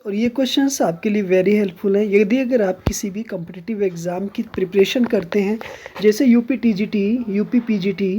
और ये क्वेश्चंस आपके लिए वेरी हेल्पफुल है यदि अगर आप किसी भी कॉम्पिटिटिव एग्ज़ाम की प्रिपरेशन करते हैं, जैसे UP TGT, UP PGT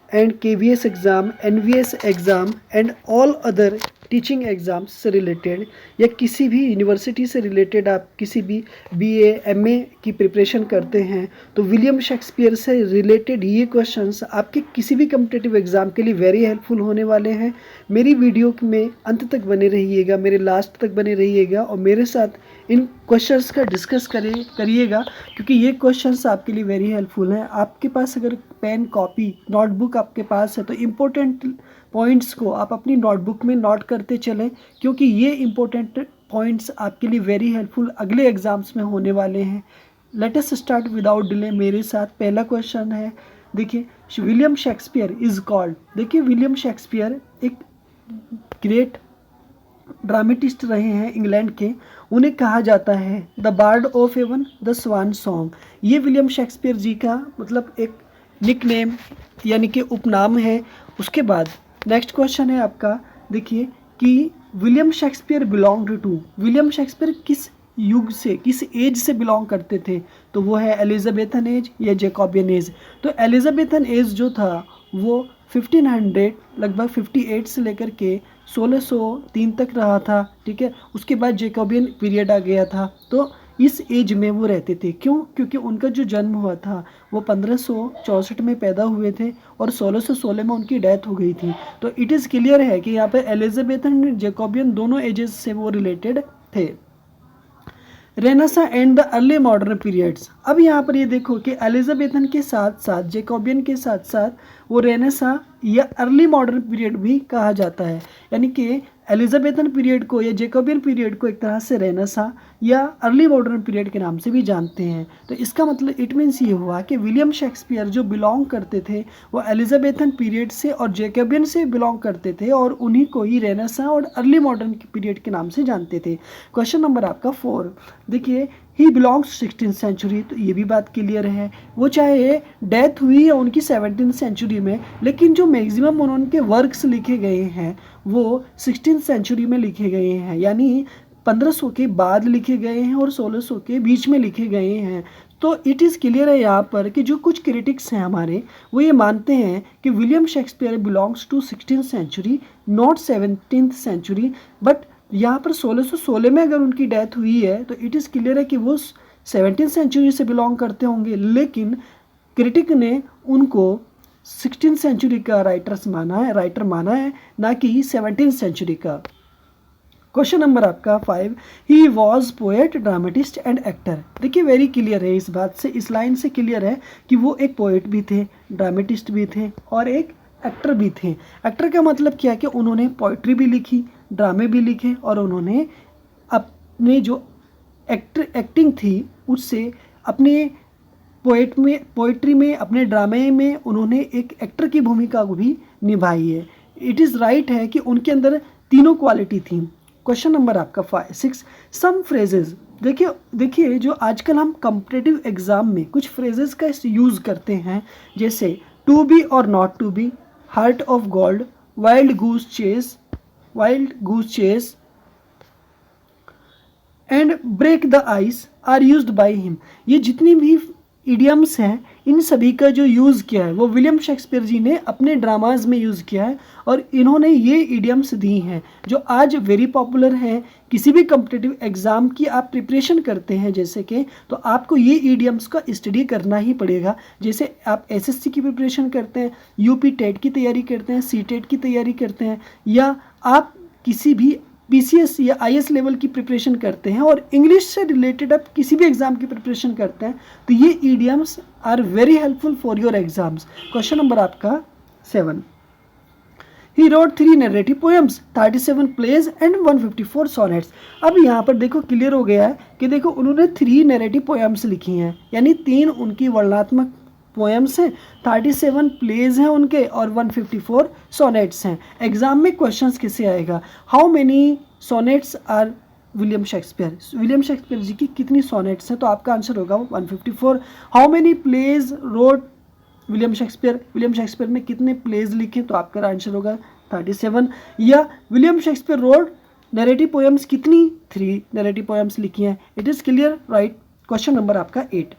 and KVS exam, NVS exam and all other teaching exams से रिलेटेड, या किसी भी यूनिवर्सिटी से रिलेटेड आप किसी भी बीए, एमए की प्रिपरेशन करते हैं, तो विलियम शेक्सपियर से रिलेटेड ये क्वेश्चंस आपके किसी भी कॉम्पिटिटिव एग्ज़ाम के लिए वेरी हेल्पफुल होने वाले हैं। मेरी वीडियो में अंत तक बने रहिएगा, मेरे लास्ट तक बने रहिएगा और मेरे साथ इन क्वेश्चंस का डिस्कस करिएगा, क्योंकि ये क्वेश्चंस आपके लिए वेरी हेल्पफुल हैं। आपके पास अगर पेन, कॉपी, नोटबुक आपके पास है तो इम्पोर्टेंट पॉइंट्स को आप अपनी नोटबुक में नोट करते चलें, क्योंकि ये इम्पोर्टेंट पॉइंट्स आपके लिए वेरी हेल्पफुल अगले एग्ज़ाम्स में होने वाले हैं। Let us start without delay. मेरे साथ पहला क्वेश्चन है, देखिए, विलियम शेक्सपियर इज़ कॉल्ड। देखिए, विलियम शेक्सपियर एक ग्रेट ड्रामेटिस्ट रहे हैं इंग्लैंड के। उन्हें कहा जाता है the bard of heaven, the swan song. ये विलियम शेक्सपियर जी का मतलब एक निकनेम यानी कि उपनाम है। उसके बाद नेक्स्ट क्वेश्चन है आपका, देखिए कि William Shakespeare belonged to. William Shakespeare किस युग से, किस एज से बिलोंग करते थे? तो वो है एलिजाबेथन एज या जैकोबियन एज। तो एलिजाबेथन एज जो था वो 1500 लगभग 58 से लेकर के 1603 तक रहा था, ठीक है। उसके बाद जैकोबियन पीरियड आ गया था। तो इस एज में वो रहते थे। क्यों? क्योंकि उनका जो जन्म हुआ था वो 1564 में पैदा हुए थे और 1616 में उनकी डेथ हो गई थी। तो इट इज़ क्लियर है कि यहाँ पे एलिजाबेथन, जैकोबियन दोनों एजेस से वो रिलेटेड थे। Renaissance and the early modern periods. अब यहाँ पर ये देखो कि एलिजाबेथन के साथ साथ, जैकोबियन के साथ साथ वो रेनेसां या अर्ली मॉडर्न पीरियड भी कहा जाता है। यानी कि एलिजाबेथन पीरियड को या जैकोबियन पीरियड को एक तरह से रेनेसां या अर्ली मॉडर्न पीरियड के नाम से भी जानते हैं। तो इसका मतलब इट मीन्स ये हुआ कि विलियम शेक्सपियर जो बिलोंग करते थे वो एलिजाबेथन पीरियड से और जैकोबियन से बिलोंग करते थे और उन्हीं को ही रेनेसां और अर्ली मॉडर्न पीरियड के नाम से जानते थे। क्वेश्चन नंबर आपका 4, देखिए, ही बिलोंग्स 16th सेंचुरी। तो ये भी बात क्लियर है। वो चाहे डेथ हुई है उनकी 17th सेंचुरी में, लेकिन जो मैक्सिमम उनके वर्क्स लिखे गए हैं वो 16th सेंचुरी में लिखे गए हैं, यानी 1500 के बाद लिखे गए हैं और 1600 के बीच में लिखे गए हैं। तो इट इज़ क्लियर है यहाँ पर कि जो कुछ क्रिटिक्स हैं हमारे, वो ये मानते हैं कि William Shakespeare belongs to 16th century, not 17th century. But यहाँ पर 1616 में अगर उनकी डेथ हुई है तो इट इज़ क्लियर है कि वो 17th सेंचुरी से बिलोंग करते होंगे, लेकिन क्रिटिक ने उनको 16th सेंचुरी का राइटर माना है, ना कि 17th सेंचुरी का। क्वेश्चन नंबर आपका 5, he was poet, dramatist and actor. देखिए, वेरी क्लियर है इस बात से, इस लाइन से क्लियर है कि वो एक पोएट भी थे, ड्रामेटिस्ट भी थे और एक एक्टर भी थे। एक्टर का मतलब क्या है कि उन्होंने पोइट्री भी लिखी, ड्रामे भी लिखे और उन्होंने अपने जो एक्टिंग थी उससे अपने पोइट्री में, अपने ड्रामे में उन्होंने एक एक्टर की भूमिका को भी निभाई है। इट इज़ राइट है कि उनके अंदर तीनों क्वालिटी थी। क्वेश्चन नंबर आपका 6, सम फ्रेजेस। देखिए जो आजकल हम कॉम्पिटिटिव एग्जाम में कुछ फ्रेजेस का यूज़ करते हैं, जैसे टू बी और not to be, heart of gold, wild goose chase and break the ice are used by him. ये जितनी भी इडियम्स हैं, इन सभी का जो यूज़ किया है वो विलियम शेक्सपियर जी ने अपने ड्रामाज में यूज़ किया है और इन्होंने ये इडियम्स दी हैं जो आज वेरी पॉपुलर हैं। किसी भी कॉम्पिटिटिव एग्ज़ाम की आप प्रिपरेशन करते हैं जैसे कि, तो आपको ये इडियम्स का स्टडी करना ही पड़ेगा। जैसे आप एसएससी की प्रिपरेशन करते हैं, यूपी टेट की तैयारी करते हैं, सीटेट की तैयारी करते हैं, या आप किसी भी पीसीएस या आईएएस लेवल की प्रिपरेशन करते हैं और इंग्लिश से रिलेटेड आप किसी भी एग्जाम की प्रिपरेशन करते हैं, तो ये idioms are very helpful for your exams. Question number आपका 7, he wrote 3 narrative poems, 37 plays and 154 sonnets. अब यहाँ पर देखो क्लियर हो गया है कि देखो उन्होंने 3 नैरेटिव पोएम्स लिखी हैं, यानी 3 उनकी वर्णनात्मक पोएम्स हैं, 37 प्लेज हैं उनके और 154 सोनेट्स हैं। एग्जाम में क्वेश्चंस कैसे आएगा, how many sonnets are William Shakespeare ji की कितनी सोनेट्स हैं? तो आपका आंसर होगा 154। How many plays wrote William Shakespeare ने कितने प्लेज लिखे? तो आपका आंसर होगा 37। या William Shakespeare wrote narrative poems कितनी? 3 नैरेटिव पोएम्स लिखी हैं। It is clear, right. Question number आपका 8।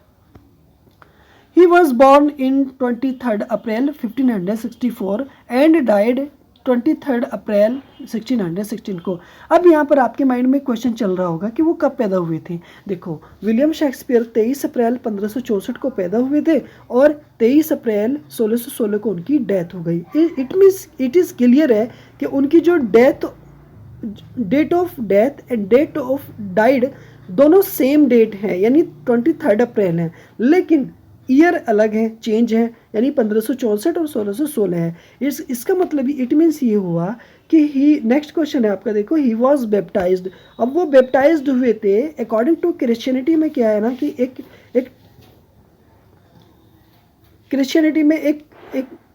He was born in 23rd April 1564 and died 23rd अप्रैल 1616 को। अब यहाँ पर आपके माइंड में क्वेश्चन चल रहा होगा कि वो कब पैदा हुए थे। देखो, विलियम शेक्सपियर 23 अप्रैल 1564 को पैदा हुए थे और 23 अप्रैल 1616 को उनकी डेथ हो गई। It means it is clear है कि उनकी जो date of death and date of died दोनों सेम डेट है, यानी 23 अप्रैल है, लेकिन ईयर अलग है, चेंज है, यानी 1564 और 1616 है। इसका मतलब इट मीन्स ये हुआ कि ही, नेक्स्ट क्वेश्चन है आपका, देखो, ही वॉज बेप्टाइज्ड। अब वो बेप्टाइज्ड हुए थे अकॉर्डिंग टू क्रिश्चियनिटी में। क्या है ना कि एक क्रिश्चियनिटी में एक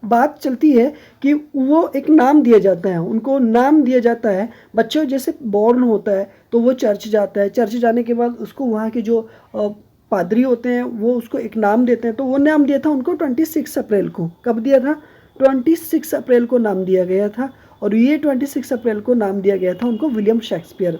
बात चलती है कि वो एक नाम दिया जाता है, उनको नाम दिया जाता है। बच्चों जैसे बॉर्न होता है तो वो चर्च जाता है, चर्च जाने के बाद उसको वहाँ के जो पादरी होते हैं वो उसको एक नाम देते हैं। तो वो नाम दिया था उनको 26 अप्रैल को। कब दिया था? 26 अप्रैल को नाम दिया गया था, और ये 26 अप्रैल को नाम दिया गया था उनको विलियम शेक्सपियर।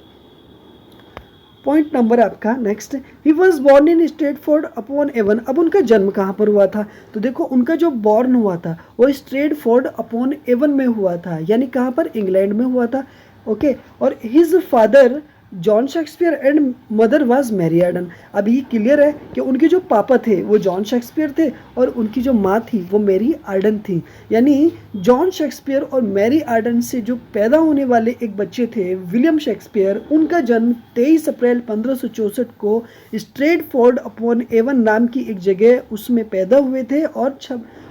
पॉइंट नंबर आपका next, he was born in Stratford upon Avon. अब उनका जन्म कहाँ पर हुआ था? तो देखो, उनका जो बॉर्न हुआ था वो स्ट्रेटफोर्ड अपॉन एवन में हुआ था, यानी कहाँ पर? इंग्लैंड में हुआ था। ओके, और his father John Shakespeare and mother was Mary Arden. अब ये क्लियर है कि उनके जो पापा थे वो जॉन शेक्सपियर थे और उनकी जो माँ थी वो मैरी आर्डन थी। यानी जॉन शेक्सपियर और मैरी आर्डन से जो पैदा होने वाले एक बच्चे थे विलियम शेक्सपियर, उनका जन्म 23 अप्रैल 1564 को स्ट्रेटफोर्ड अपॉन एवन नाम की एक जगह उसमें पैदा हुए थे,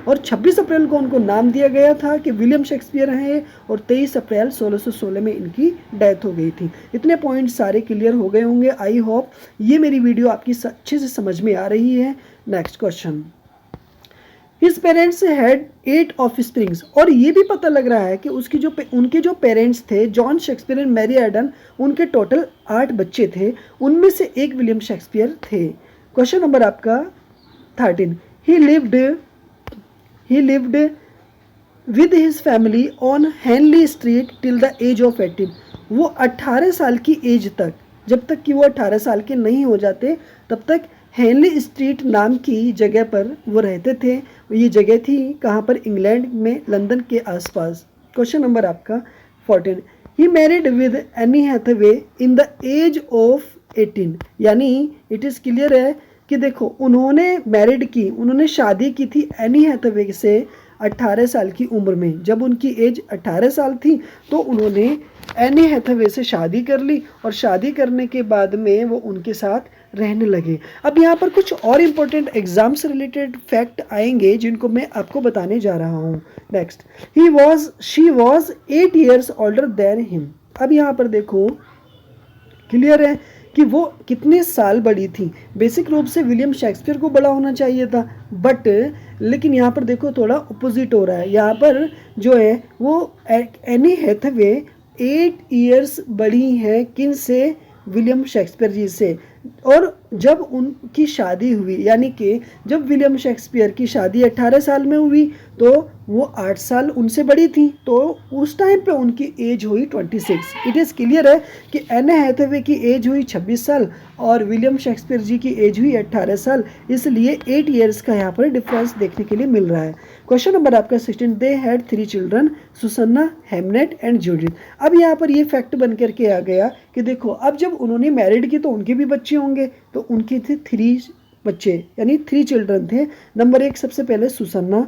और 26 अप्रैल को उनको नाम दिया गया था कि विलियम शेक्सपियर हैं, और 23 अप्रैल 1616 में इनकी डेथ हो गई थी। इतने पॉइंट सारे क्लियर हो गए होंगे। आई होप ये मेरी वीडियो आपकी अच्छे से समझ में आ रही है। Next question, his parents had 8 offsprings. और ये भी पता लग रहा है कि उनके जो पेरेंट्स थे John Shakespeare and Mary Arden, उनके टोटल 8 बच्चे थे, उनमें से एक विलियम शेक्सपियर थे। क्वेश्चन नंबर आपका 13, He lived with his family on Henley Street till the age of 18। वो 18 साल की एज तक, जब तक कि वो 18 साल के नहीं हो जाते तब तक हेनली स्ट्रीट नाम की जगह पर वो रहते थे। ये जगह थी कहाँ पर? इंग्लैंड में, लंदन के आसपास। क्वेश्चन नंबर आपका 14, he married with Anne Hathaway in the age of 18। यानी इट इज़ क्लियर है कि देखो, उन्होंने शादी की थी एनी हैथवे से 18 साल की उम्र में। जब उनकी एज 18 साल थी तो उन्होंने एनी हैथवे से शादी कर ली, और शादी करने के बाद में वो उनके साथ रहने लगे। अब यहाँ पर कुछ और इम्पोर्टेंट एग्जाम से रिलेटेड फैक्ट आएंगे जिनको मैं आपको बताने जा रहा हूँ। Next, she was 8 years older than him. अब यहाँ पर देखो, क्लियर है कि वो कितने साल बड़ी थी। बेसिक रूप से विलियम शेक्सपियर को बड़ा होना चाहिए था, बट लेकिन यहाँ पर देखो थोड़ा अपोजिट हो रहा है। यहाँ पर जो है वो एनी हैथवे 8 years बड़ी है किन से? विलियम शेक्सपियर जी से। और जब उनकी शादी हुई, यानी कि जब विलियम शेक्सपियर की शादी 18 साल में हुई तो वो 8 साल उनसे बड़ी थी, तो उस टाइम पे उनकी एज हुई 26। इट इज़ क्लियर है कि एन हैथवे की एज हुई 26 साल और विलियम शेक्सपियर जी की एज हुई 18 साल, इसलिए 8 years का यहाँ पर डिफरेंस देखने के लिए मिल रहा है। क्वेश्चन नंबर आपका 16, they had 3 children, Susanna, Hamnet and Judith. अब यहाँ पर ये फैक्ट बन करके आ गया कि देखो, अब जब उन्होंने मैरिड की तो उनके भी बच्चे होंगे, तो उनके थे 3 बच्चे, यानी 3 children थे। नंबर 1 सबसे पहले सुसन्ना,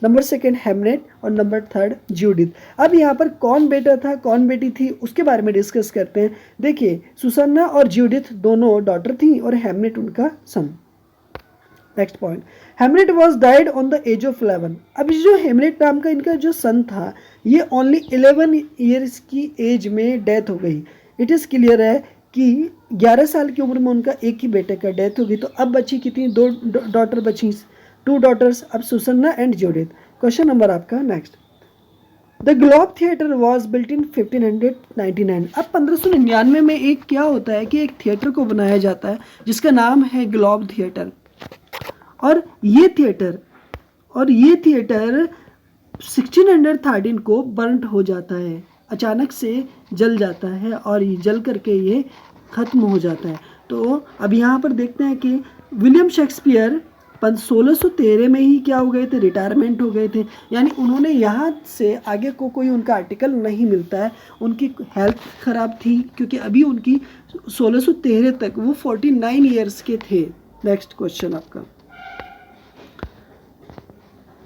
नंबर 2 हेमनेट और नंबर 3 जूडिथ। अब यहाँ पर कौन बेटा था कौन बेटी थी उसके बारे में डिस्कस करते हैं। देखिए, सुसन्ना और जूडिथ दोनों डॉटर थी और हेमनेट उनका son. Next point, Hamnet was died on the age of 11। अब जो हेमनेट नाम का इनका जो सन था ये ओनली 11 years की एज में डेथ हो गई। इट इज़ क्लियर है कि 11 साल की उम्र में उनका एक ही बेटे का डेथ होगी। तो अब बची कितनी? 2 डॉटर बची, 2 daughters, अब Susanna and Judith. Question number आपका next, the Globe theatre was built in 1599। अब 1599 में एक क्या होता है कि एक थिएटर को बनाया जाता है जिसका नाम है ग्लोब थिएटर, और ये थिएटर 1613 को बर्न्ट हो जाता है। अचानक से जल जाता है और ये जल करके ये ख़त्म हो जाता है। तो अब यहाँ पर देखते हैं कि विलियम शेक्सपियर 1613 में ही क्या हो गए थे, रिटायरमेंट हो गए थे। यानी उन्होंने यहाँ से आगे को कोई उनका आर्टिकल नहीं मिलता है। उनकी हेल्थ ख़राब थी क्योंकि अभी उनकी 1613 तक वो 49 ईयर्स के थे। नेक्स्ट क्वेश्चन आपका,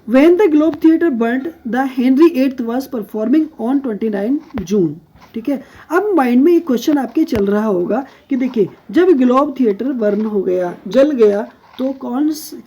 When the Globe Theatre burned, the Henry VIII was performing on 29 जून। ठीक है, अब माइंड में एक क्वेश्चन आपके चल रहा होगा कि देखिए जब ग्लोब थिएटर बर्न हो गया, जल गया, तो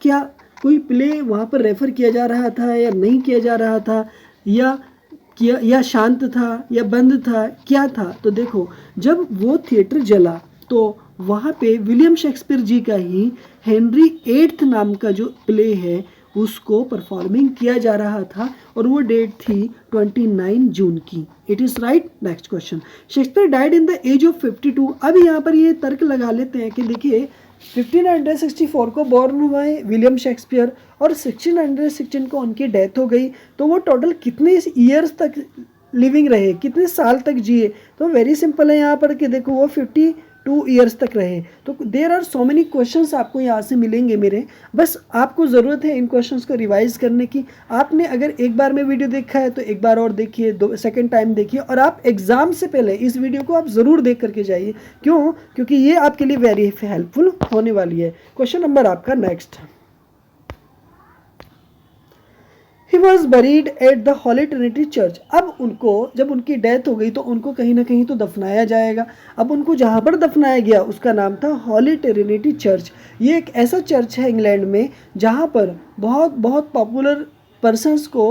क्या कोई प्ले वहाँ पर रेफर किया जा रहा था या नहीं किया जा रहा था, या शांत था या बंद था, क्या था? तो देखो जब वो थिएटर जला तो वहाँ पे विलियम शेक्सपियर जी का ही हेनरी एट्थ नाम का जो प्ले है उसको परफॉर्मिंग किया जा रहा था और वो डेट थी 29 जून की। It is right. Next question, Shakespeare died in the age of 52। अब यहाँ पर ये तर्क लगा लेते हैं कि देखिए 1564 को बॉर्न हुआ है विलियम शेक्सपियर और 1616 को उनकी डेथ हो गई, तो वो टोटल कितने ईयर्स तक लिविंग रहे, कितने साल तक जिए? तो वेरी सिंपल है यहाँ पर कि देखो वो 52 ईयर्स तक रहे। तो there are so many questions आपको यहाँ से मिलेंगे मेरे, बस आपको ज़रूरत है इन क्वेश्चंस को रिवाइज करने की। आपने अगर एक बार में वीडियो देखा है तो एक बार और देखिए, सेकंड टाइम देखिए, और आप एग्ज़ाम से पहले इस वीडियो को आप ज़रूर देख करके जाइए। क्यों? क्योंकि ये आपके लिए वेरी हेल्पफुल होने वाली है। क्वेश्चन नंबर आपका next, He was buried at the Holy Trinity Church। अब उनको जब उनकी डेथ हो गई तो उनको कहीं ना कहीं तो दफनाया जाएगा। अब उनको जहाँ पर दफनाया गया उसका नाम था हॉली ट्रिनिटी चर्च। ये एक ऐसा चर्च है इंग्लैंड में जहाँ पर बहुत बहुत पॉपुलर पर्सन्स को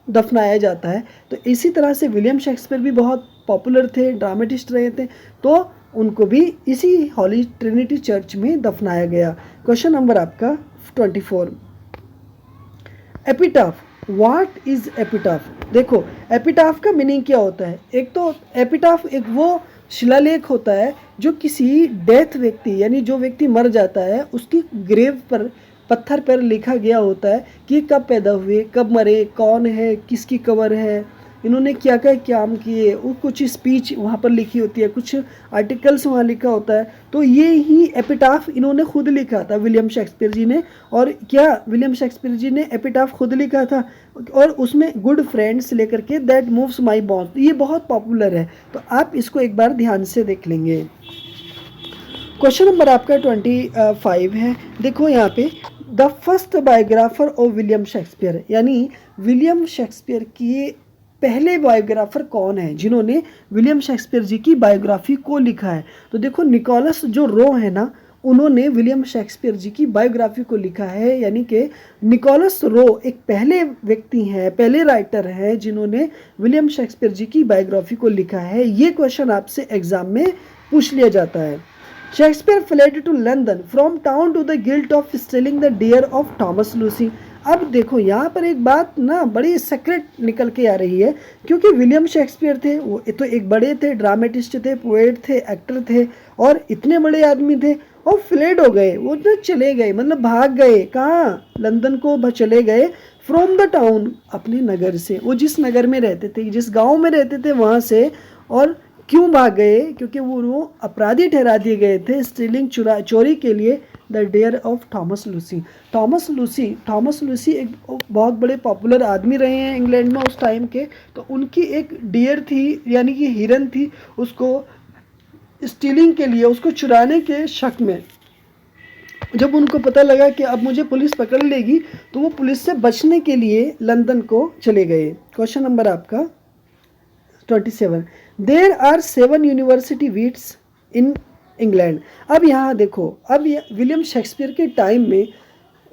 दफनाया जाता है। तो इसी तरह से विलियम शेक्सपियर भी बहुत पॉपुलर थे, ड्रामेटिस्ट रहे थे, तो उनको भी इसी हॉली ट्रिनिटी चर्च में दफनाया गया। क्वेश्चन नंबर आपका 24, एपिटाफ। What is epitaph? देखो एपिटाफ का मीनिंग क्या होता है। एक तो एपिटाफ एक वो शिलालेख होता है जो किसी डेथ व्यक्ति यानी जो व्यक्ति मर जाता है उसकी ग्रेव पर पत्थर पर लिखा गया होता है कि कब पैदा हुए, कब मरे, कौन है, किसकी कबर है, इन्होंने क्या क्या काम किए, वो कुछ स्पीच वहाँ पर लिखी होती है, कुछ आर्टिकल्स वहाँ लिखा होता है। तो ये ही एपिटाफ इन्होंने खुद लिखा था विलियम शेक्सपियर जी ने। और क्या विलियम शेक्सपियर जी ने एपिटाफ खुद लिखा था और उसमें गुड फ्रेंड्स लेकर के दैट मूव्स माई बॉन्ड, ये बहुत पॉपुलर है, तो आप इसको एक बार ध्यान से देख लेंगे। क्वेश्चन नंबर आपका 25 है। देखो यहाँ पे the first biographer of William Shakespeare, यानी विलियम शेक्सपियर की पहले बायोग्राफर कौन है जिन्होंने विलियम शेक्सपियर जी की बायोग्राफी को लिखा है? तो देखो निकोलस जो रो है ना, उन्होंने विलियम शेक्सपियर जी की बायोग्राफी को लिखा है। यानी कि निकोलस रो एक पहले व्यक्ति हैं, पहले राइटर हैं जिन्होंने विलियम शेक्सपियर जी की बायोग्राफी को लिखा है। ये क्वेश्चन आपसे एग्जाम में पूछ लिया जाता है। Shakespeare fled to London from town to the guilt of stealing the deer of Thomas Lucy. अब देखो यहाँ पर एक बात ना बड़ी सीक्रेट निकल के आ रही है, क्योंकि विलियम शेक्सपियर थे वो तो एक बड़े थे, ड्रामेटिस्ट थे, पोएट थे, एक्टर थे, और इतने बड़े आदमी थे और फ्लेड हो गए, वो तो चले गए, मतलब भाग गए। कहाँ? लंदन को चले गए फ्रॉम द टाउन, अपने नगर से। वो जिस नगर में रहते थे, जिस गाँव में रहते थे वहाँ से। और क्यों भाग गए? क्योंकि वो अपराधी ठहरा दिए गए थे स्टीलिंग, चोरी के लिए the deer of Thomas Lucy. Thomas Lucy एक बहुत बड़े पॉपुलर आदमी रहे हैं इंग्लैंड में उस टाइम के। तो उनकी एक डियर थी यानी कि हिरन थी, उसको स्टीलिंग के लिए, उसको चुराने के शक में जब उनको पता लगा कि अब मुझे पुलिस पकड़ लेगी, तो वो पुलिस से बचने के लिए लंदन को चले गए। क्वेश्चन नंबर आपका 27, there are 7 university wits in England. अब यहाँ देखो, अब विलियम शेक्सपियर के टाइम में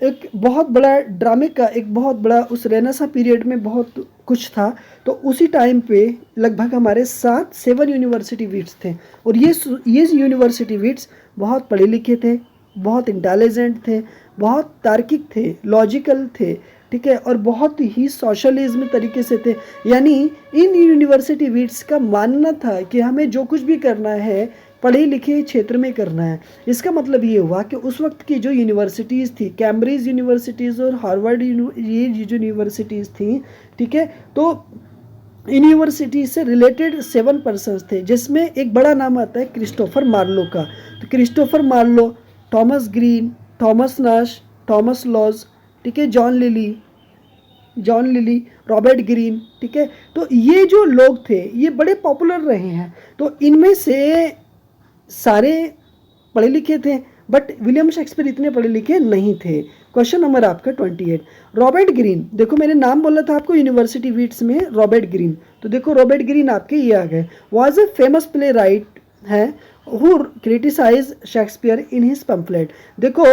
एक बहुत बड़ा ड्रामे का एक बहुत बड़ा उस रेनेसा पीरियड में बहुत कुछ था। तो उसी टाइम पे लगभग हमारे 7 यूनिवर्सिटी वीट्स थे, और ये यूनिवर्सिटी वीट्स बहुत पढ़े लिखे थे, बहुत इंटेलिजेंट थे, बहुत तार्किक थे, लॉजिकल थे, ठीक है, और बहुत ही सोशलिज्म तरीके से थे। यानी इन यूनिवर्सिटी वीट्स का मानना था कि हमें जो कुछ भी करना है पढ़े लिखे क्षेत्र में करना है। इसका मतलब ये हुआ कि उस वक्त की जो यूनिवर्सिटीज़ थी, कैम्ब्रिज यूनिवर्सिटीज़ और हार्वर्ड ये जो यूनिवर्सिटीज़ थी, ठीक है, तो यूनिवर्सिटी से रिलेटेड 7 पर्सन्स थे, जिसमें एक बड़ा नाम आता है क्रिस्टोफर मार्लो का। तो Christopher Marlowe, Thomas Greene, Thomas Nashe, Thomas Lodge, ठीक है, जॉन लिली, रॉबर्ट ग्रीन, ठीक है। तो ये जो लोग थे ये बड़े पॉपुलर रहे हैं। तो इनमें से सारे पढ़े लिखे थे, बट विलियम शेक्सपियर इतने पढ़े लिखे नहीं थे। क्वेश्चन नंबर आपका 28, रॉबर्ट ग्रीन, देखो मैंने नाम बोला था आपको यूनिवर्सिटी वीट्स में रॉबर्ट ग्रीन, तो देखो रॉबर्ट ग्रीन आपके ये आ गए। Was a famous playwright है who criticise Shakespeare in his pamphlet. देखो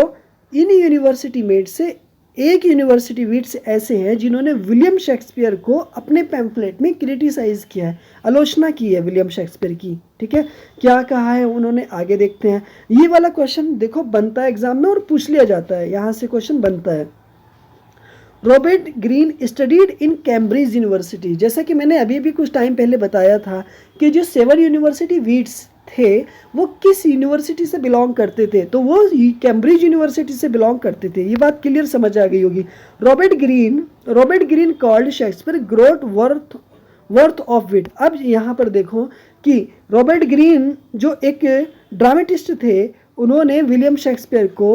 इन यूनिवर्सिटी मेट से एक यूनिवर्सिटी वीट्स ऐसे हैं जिन्होंने विलियम शेक्सपियर को अपने पैम्फलेट में क्रिटिसाइज किया है, आलोचना की है विलियम शेक्सपियर की, ठीक है। क्या कहा है उन्होंने, आगे देखते हैं। ये वाला क्वेश्चन देखो बनता है एग्जाम में और पूछ लिया जाता है, यहाँ से क्वेश्चन बनता है। Robert Greene studied in Cambridge university, जैसा कि मैंने अभी भी कुछ टाइम पहले बताया था कि जो 7 यूनिवर्सिटी वीट्स थे वो किस यूनिवर्सिटी से बिलोंग करते थे, तो वो कैम्ब्रिज यूनिवर्सिटी से बिलोंग करते थे। ये बात क्लियर समझ आ गई होगी। Robert Greene called Shakespeare great worth of wit. अब यहाँ पर देखो कि रॉबर्ट ग्रीन जो एक ड्रामेटिस्ट थे, उन्होंने विलियम शेक्सपियर को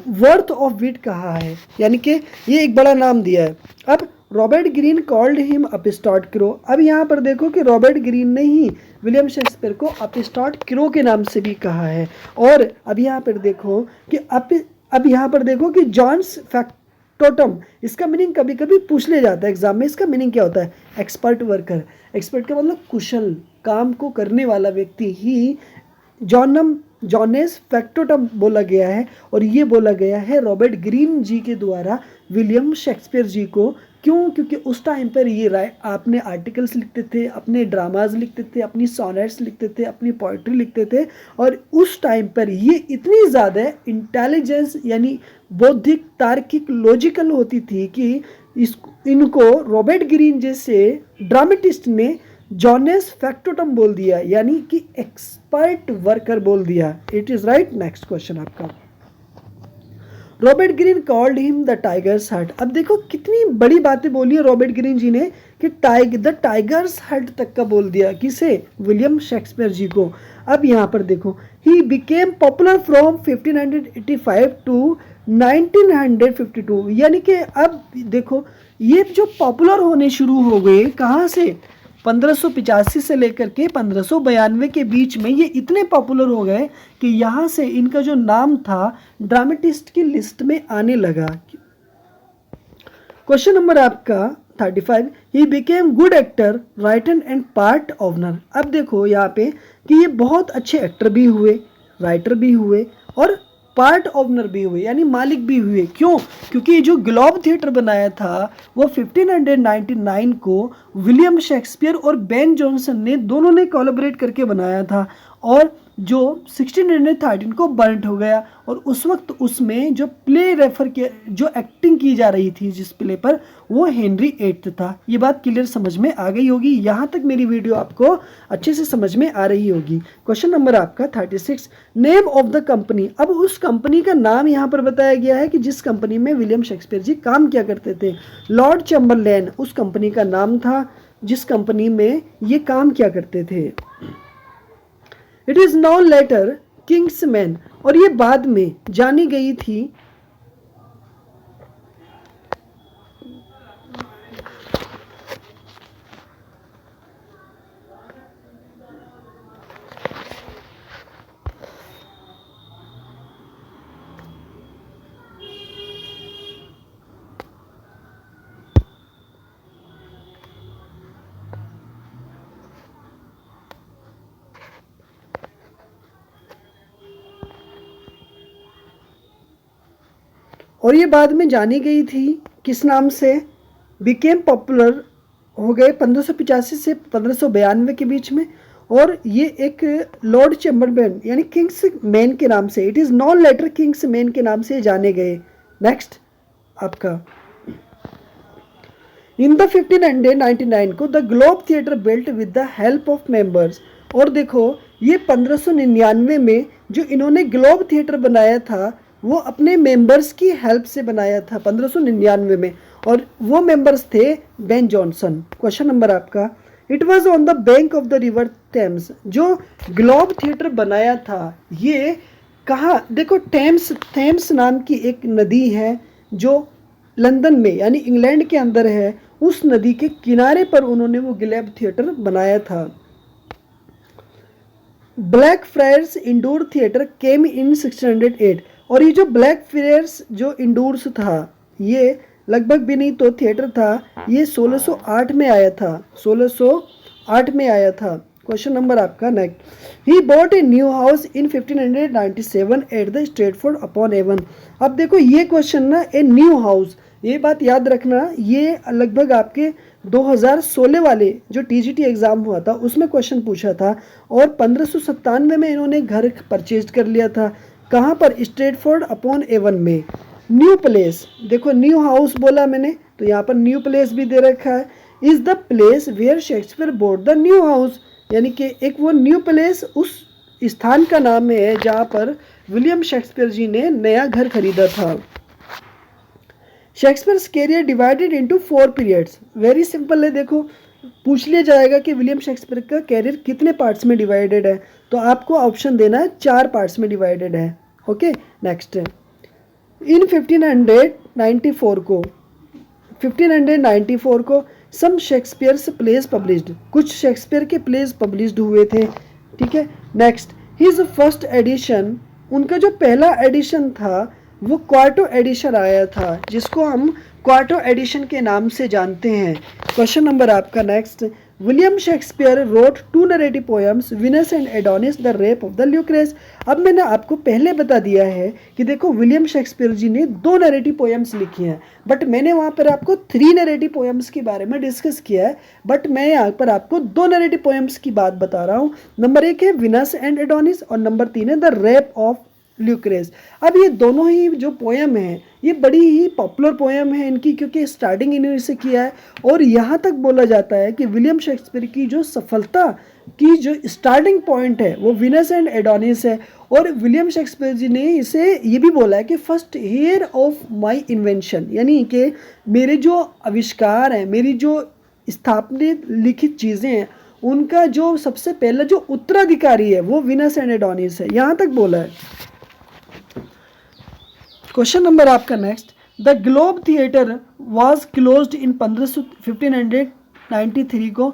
वर्थ ऑफ विट कहा है, यानी कि ये एक बड़ा नाम दिया है। अब Robert Greene called him upstart crow. अब यहाँ पर देखो कि रॉबर्ट ग्रीन ने ही विलियम शेक्सपियर को अपस्टार्ट क्रो के नाम से भी कहा है। और अब यहाँ पर देखो कि अब यहाँ पर देखो कि जॉन्स फैक्टोटम, इसका मीनिंग कभी कभी पूछ लिया जाता है एग्जाम में। इसका मीनिंग क्या होता है, एक्सपर्ट वर्कर। एक्सपर्ट का मतलब कुशल, काम को करने वाला व्यक्ति ही जॉनेस फैक्टोटम बोला गया है। और ये बोला गया है रॉबर्ट ग्रीन जी के द्वारा विलियम शेक्सपियर जी को। क्यों? क्योंकि उस टाइम पर ये आपने आर्टिकल्स लिखते थे, अपने ड्रामाज लिखते थे, अपनी सोनेट्स लिखते थे, अपनी पोइट्री लिखते थे। और उस टाइम पर ये इतनी ज़्यादा इंटेलिजेंस यानी बौद्धिक, तार्किक, लॉजिकल होती थी कि इनको रॉबर्ट ग्रीन जैसे ड्रामेटिस्ट ने जॉनेस फैक्टोटम बोल दिया, यानी कि एक्सपर्ट वर्कर बोल दिया। It is right. Next question आपका, Robert Greene called him the tiger's heart. अब देखो कितनी बड़ी बातें बोली है रॉबर्ट ग्रीन जी ने कि द टाइगर्स हट तक का बोल दिया, किसे, विलियम शेक्सपियर जी को। अब यहाँ पर देखो, he became popular from 1585 to 1952, यानी कि अब देखो ये जो पॉपुलर होने शुरू हो गए कहाँ से, 1585 से लेकर के 1592 के बीच में ये इतने पॉपुलर हो गए कि यहाँ से इनका जो नाम था ड्रामेटिस्ट की लिस्ट में आने लगा। क्वेश्चन नंबर आपका 35, he became good actor, writer and part owner. अब देखो यहाँ पे कि ये बहुत अच्छे एक्टर भी हुए, राइटर भी हुए और पार्ट ओनर भी हुए, यानी मालिक भी हुए। क्यों? क्योंकि जो ग्लोब थिएटर बनाया था वो 1599 को विलियम शेक्सपियर और बेन जॉनसन ने दोनों ने कोलैबोरेट करके बनाया था, और जो 1613 को बर्न्ट हो गया। और उस वक्त उसमें जो प्ले रेफर किया, जो एक्टिंग की जा रही थी जिस प्ले पर, वो हेनरी VIII था। ये बात क्लियर समझ में आ गई होगी। यहाँ तक मेरी वीडियो आपको अच्छे से समझ में आ रही होगी। क्वेश्चन नंबर आपका 36, नेम ऑफ द कंपनी। अब उस कंपनी का नाम यहाँ पर बताया गया है कि जिस कंपनी में विलियम शेक्सपियर जी काम किया करते थे। लॉर्ड चैम्बरलेन उस कंपनी का नाम था जिस कंपनी में ये काम किया करते थे। It is known later King's Men, और ये बाद में जानी गई थी और ये बाद में जानी गई थी किस नाम से, बिकेम पॉपुलर हो गए 1585 से 1592 के बीच में। और ये एक लॉर्ड चैम्बरलेन यानी किंग्स मैन के नाम से, it is known later King's Men के नाम से जाने गए। नेक्स्ट आपका, इन द 1599 को the Globe theatre built with the help of members. और देखो ये 1599 में जो इन्होंने ग्लोब थिएटर बनाया था वो अपने मेंबर्स की हेल्प से बनाया था 1599 में। और वो मेंबर्स थे बेन जॉनसन। क्वेश्चन नंबर आपका, it was on the bank of the River Thames. जो ग्लोब थिएटर बनाया था ये कहाँ, देखो थेम्स नाम की एक नदी है जो लंदन में यानी इंग्लैंड के अंदर है, उस नदी के किनारे पर उन्होंने वो ग्लोब थिएटर बनाया था। ब्लैक फ्रायर्स इंडोर थिएटर केम इन 1608। और ये जो ब्लैक फ्रायर्स जो इंडोर्स था ये लगभग भी नहीं तो थिएटर था, ये 1608 में आया था, 1608 में आया था। क्वेश्चन नंबर आपका next, he bought a new house in 1597 at the Stratford upon Avon. अब देखो ये क्वेश्चन ना, ए न्यू हाउस, ये बात याद रखना, ये लगभग आपके 2016 वाले जो टीजीटी एग्ज़ाम हुआ था उसमें क्वेश्चन पूछा था। और 1597 में इन्होंने घर परचेज कर लिया था। कहाँ पर? स्ट्रेटफोर्ड अपॉन एवन में। न्यू प्लेस, देखो न्यू हाउस बोला मैंने तो यहाँ पर न्यू प्लेस भी दे रखा है। Is the place where Shakespeare bought the new house, यानी कि एक वो न्यू प्लेस उस स्थान का नाम है जहाँ पर विलियम शेक्सपियर जी ने नया घर खरीदा था। Shakespeare's career divided into 4 periods. Very simple है, देखो पूछ लिया जाएगा कि विलियम शेक्सपियर का कैरियर कितने पार्ट्स में डिवाइडेड है, तो आपको ऑप्शन देना है 4 पार्ट्स में डिवाइडेड है। ओके नेक्स्ट, इन 1594 को सम शेक्सपियर्स प्लेज पब्लिश्ड, कुछ शेक्सपियर के प्लेज पब्लिश्ड हुए थे। ठीक है, नेक्स्ट, हिज फर्स्ट एडिशन, उनका जो पहला एडिशन था वो क्वार्टो एडिशन आया था जिसको हम क्वार्टो एडिशन के नाम से जानते हैं। क्वेश्चन नंबर आपका next, William Shakespeare wrote 2 narrative poems, Venus and Adonis, the rape of the Lucrece. अब मैंने आपको पहले बता दिया है कि देखो विलियम शेक्सपियर जी ने 2 नरेटिव पोएम्स लिखी हैं, बट मैंने वहाँ पर आपको 3 नरेटिव पोएम्स के बारे में डिस्कस किया है, बट मैं यहाँ पर आपको 2 नरेटिव पोएम्स की बात बता रहा हूँ। नंबर 1 है विनस एंड एडोनिस और नंबर 3 है द रेप ऑफ ल्यूक्रेस। अब ये दोनों ही जो पोएम हैं ये बड़ी ही पॉपुलर पोएम है इनकी, क्योंकि स्टार्टिंग इन्होंने से किया है और यहाँ तक बोला जाता है कि विलियम शेक्सपियर की जो सफलता की जो स्टार्टिंग पॉइंट है वो विनस एंड एडोनिस है। और विलियम शेक्सपियर जी ने इसे ये भी बोला है कि first year of my invention, यानी कि मेरे जो आविष्कार हैं, मेरी जो स्थापित लिखित चीज़ें हैं, उनका जो सबसे पहला जो उत्तराधिकारी है वो विनस एंड एडोनिस है, यहाँ तक बोला है। क्वेश्चन नंबर आपका next, the Globe theatre was closed in 1593 को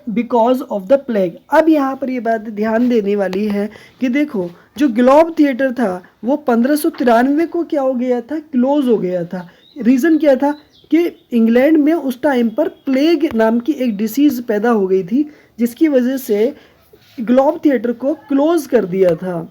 बिकॉज ऑफ द प्लेग। अब यहाँ पर ये बात ध्यान देने वाली है कि देखो जो ग्लोब थिएटर था वो 1593 को क्या हो गया था, क्लोज हो गया था। रीज़न क्या था कि इंग्लैंड में उस टाइम पर प्लेग नाम की एक डिसीज़ पैदा हो गई थी जिसकी वजह से ग्लोब थिएटर को क्लोज कर दिया था।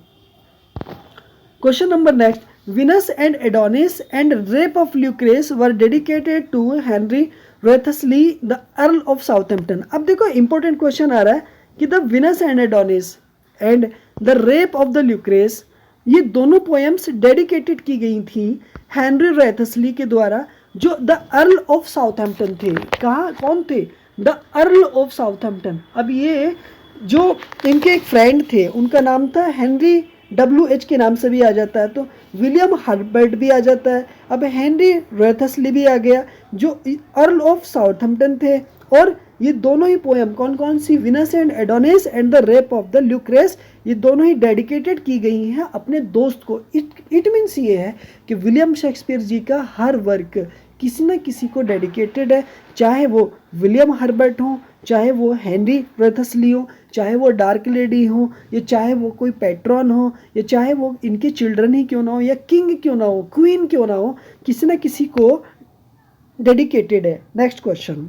Question number next, Venus and Adonis and rape of Lucrece were dedicated to Henry Wriothesley the earl of Southampton. अब देखो इंपॉर्टेंट क्वेश्चन आ रहा है कि the Venus and Adonis and the rape of the Lucrece, ये दोनों poems dedicated की गई थी हेनरी रेथसली के द्वारा जो द अर्ल ऑफ साउथहैम्पटन थे। कहाँ कौन थे? The earl of Southampton. अब ये जो इनके एक फ्रेंड थे उनका नाम था हेनरी WH के नाम से भी आ जाता है, तो विलियम हर्बर्ट भी आ जाता है। अब हेनरी रेथसली भी आ गया जो अर्ल ऑफ साउथहैम्पटन थे। और ये दोनों ही पोएम कौन कौन सी, Venus and Adonis and the rape of the Lucrece, ये दोनों ही डेडिकेटेड की गई हैं अपने दोस्त को। इट मीन्स ये है कि विलियम शेक्सपियर जी का हर वर्क किसी न किसी को डेडिकेटेड है, चाहे वो विलियम हर्बर्ट हो, चाहे वो हेनरी रेथसली हो, चाहे वो डार्क लेडी हो, या चाहे वो कोई पैट्रॉन हो, या चाहे वो इनके चिल्ड्रन ही क्यों ना हो, या किंग क्यों ना हो, क्वीन क्यों ना हो, किसी न किसी को डेडिकेटेड है। Next question,